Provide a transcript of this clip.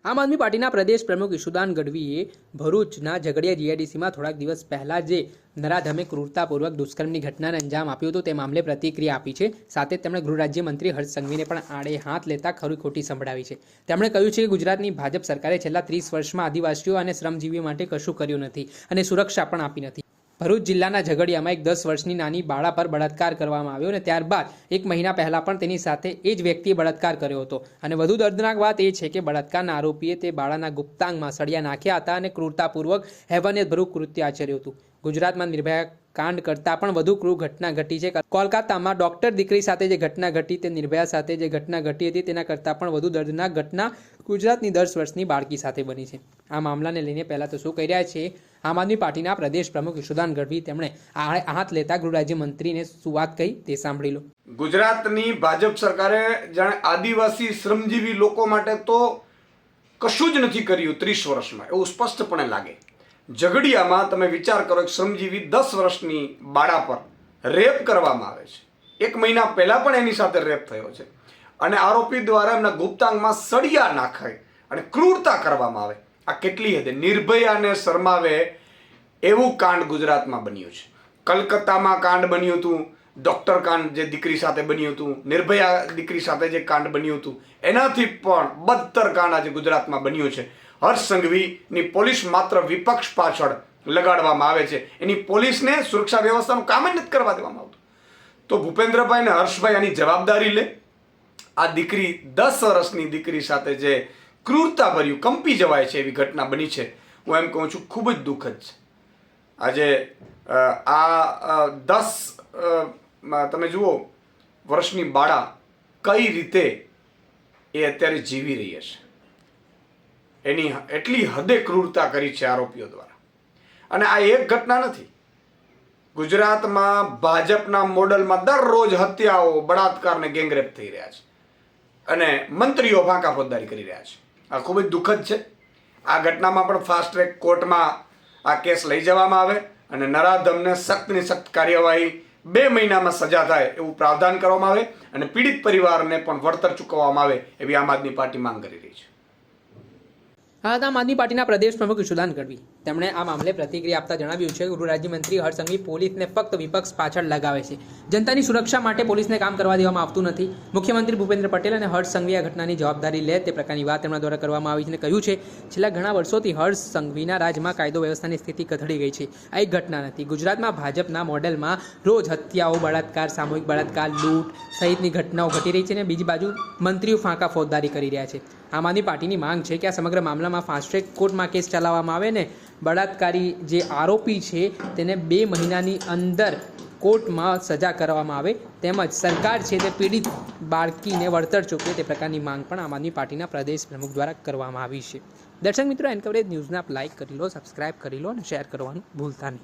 આમ આદમી પાર્ટીના પ્રદેશ પ્રમુખ ઈશુદાન ગઢવીએ ભરૂચના ઝઘડિયા જીઆઈડીસીમાં થોડાક દિવસ પહેલા જે નરાધમે ક્રૂરતાપૂર્વક દુષ્કર્મની ઘટનાને અંજામ આપ્યું હતું તે મામલે પ્રતિક્રિયા આપી છે। સાથે તેમણે ગૃહ રાજ્યમંત્રી હર્ષ સંઘવીને પણ આડે હાથ લેતા ખરી ખોટી સંભળાવી છે। તેમણે કહ્યું છે કે ગુજરાતની ભાજપ સરકારે છેલ્લા 30 વર્ષમાં આદિવાસીઓ અને શ્રમજીવીઓ માટે કશું કર્યું નથી અને સુરક્ષા પણ આપી નથી। ભરૂચ જિલ્લાના ઝઘડિયામાં એક 10 વર્ષની નાની બાળા પર બળાત્કાર કરવામાં આવ્યો અને ત્યારબાદ 1 મહિના પહેલા પણ તેની સાથે એ જ વ્યક્તિએ બળાત્કાર કર્યો હતો અને વધુ દર્દનાક વાત એ છે કે બળાત્કારના આરોપીએ તે બાળાના ગુપ્તાંગમાં સળિયા નાખ્યા હતા અને ક્રૂરતાપૂર્વક હેવાનિયતભર્યું કૃત્ય આચર્યું હતું। ગુજરાતમાં નિર્ભયા કાંડ કરતાં પણ વધુ ક્રૂર ઘટના ઘટી છે। કોલકાતામાં ડોક્ટર દીકરી સાથે જે ઘટના ઘટી તે નિર્ભયા સાથે જે ઘટના ઘટી હતી તેના કરતાં પણ વધુ દર્દનાક ઘટના ગુજરાતની 10 વર્ષની બાળકી સાથે બની છે। આ મામલાને લઈને પહેલા તો શું કહી રહ્યા છે આમ આદમી પાર્ટીના પ્રદેશ પ્રમુખ ઈશુદાન ગઢવી, તેમણે હાથ લેતા ગૃહ રાજ્યમંત્રીને શું વાત કહી તે સાંભળી લો। ગુજરાતની ભાજપ સરકારે જાણે આદિવાસી શ્રમજીવી લોકો માટે તો કશું જ નથી કર્યું 30 વર્ષમાં, એવું સ્પષ્ટપણે લાગે। ઝઘડિયામાં તમે વિચાર કરો, એક શ્રમજીવી 10 વર્ષની બાળા પર રેપ કરવામાં આવે છે। 1 મહિના પહેલા પણ એની સાથે રેપ થયો છે અને આરોપી દ્વારા એમના ગુપ્તાંગમાં સળિયા નાખાય અને ક્રૂરતા કરવામાં આવે। આ કેટલી હદે નિર્ભયાને શરમાવે એવું કાંડ ગુજરાતમાં બન્યું છે। કલકત્તામાં કાંડ બન્યું હતું, ડોક્ટર કાંડ જે દીકરી સાથે બન્યું હતું, નિર્ભયા દીકરી સાથે જે કાંડ બન્યું હતું, એનાથી પણ બદતર કાંડ આજે ગુજરાતમાં બન્યું છે। હર્ષ સંઘવીની પોલીસ માત્ર વિપક્ષ પાછળ લગાડવામાં આવે છે, એની પોલીસને સુરક્ષા વ્યવસ્થાનું કામ જ નથી કરવા દેવામાં આવતું। તો ભૂપેન્દ્રભાઈ અને હર્ષભાઈ આની જવાબદારી લે। આ દીકરી 10 વર્ષની દીકરી સાથે જે ક્રૂરતા ભર્યું, કંપી જવાય છે એવી ઘટના બની છે। હું એમ કહું છું ખૂબ જ દુઃખદ છે। આજે આ 10 તમે જુઓ વર્ષની બાળા કઈ રીતે એ અત્યારે જીવી રહી હશે, એની એટલી હદે ક્રૂરતા કરી છે આરોપીઓ દ્વારા। અને આ એક ઘટના નથી, ગુજરાતમાં ભાજપના મોડલમાં દરરોજ હત્યાઓ, બળાત્કાર ને ગેંગરેપ થઈ રહ્યા છે અને મંત્રીઓ ફાંકા ફોજદારી કરી રહ્યા છે। આ ખૂબ જ દુઃખદ છે। આ ઘટનામાં પણ ફાસ્ટ ટ્રેક કોર્ટમાં આ કેસ લઈ જવામાં આવે અને નરાધમને સખ્તની સખ્ત કાર્યવાહી 2 મહિનામાં સજા થાય એવું પ્રાવધાન કરવામાં આવે અને પીડિત પરિવારને પણ વળતર ચૂકવવામાં આવે એવી આમ આદમી પાર્ટી માંગ કરી રહી છે। આમ આદમી પાર્ટીના પ્રદેશ પ્રમુખ ઈશુદાન ગઢવી, તેમણે આ મામલે પ્રતિક્રિયા આપતા જણાવ્યું છે કે ગૃહ રાજ્યમંત્રી હર્ષ સંઘવી પોલીસને ફક્ત વિપક્ષ પાછળ લગાવે છે। જનતાની સુરક્ષા માટે પોલીસને કામ કરવા દેવામાં આવતું નથી। મુખ્યમંત્રી ભૂપેન્દ્ર પટેલ અને હર્ષ સંઘવી આ ઘટનાની જવાબદારી લે તે પ્રકારની વાત તેમના દ્વારા કરવામાં આવી છે અને કહ્યું છે છેલ્લા ઘણા વર્ષોથી હર્ષ સંઘવીના રાજમાં કાયદો વ્યવસ્થાની સ્થિતિ કથળી ગઈ છે। આ એક ઘટના નથી। ગુજરાતમાં ભાજપના મોડેલમાં રોજ હત્યાઓ, બળાત્કાર, સામૂહિક બળાત્કાર, લૂંટ સહિતની ઘટનાઓ ઘટી રહી છે અને બીજી બાજુ મંત્રીઓ ફાંકા ફોજદારી કરી રહ્યા છે। આમ આદમી પાર્ટીની માંગ છે કે આ સમગ્ર મામલામાં ફાસ્ટ ટ્રેક કોર્ટમાં કેસ ચલાવવામાં આવે ને બળાત્કારી જે આરોપી છે તેને 2 મહિનાની અંદર કોર્ટમાં સજા કરવામાં આવે, તેમજ સરકાર છે તે પીડિત બાળકીને વળતર ચૂકવે તે પ્રકારની માંગ પણ આમ આદમી પાર્ટીના પ્રદેશ પ્રમુખ દ્વારા કરવામાં આવી છે। દર્શક મિત્રો, એનકવરેજ ન્યૂઝને આપ લાઇક કરી લો, સબસ્ક્રાઇબ કરી લો અને શેર કરવાનું ભૂલતા નહીં।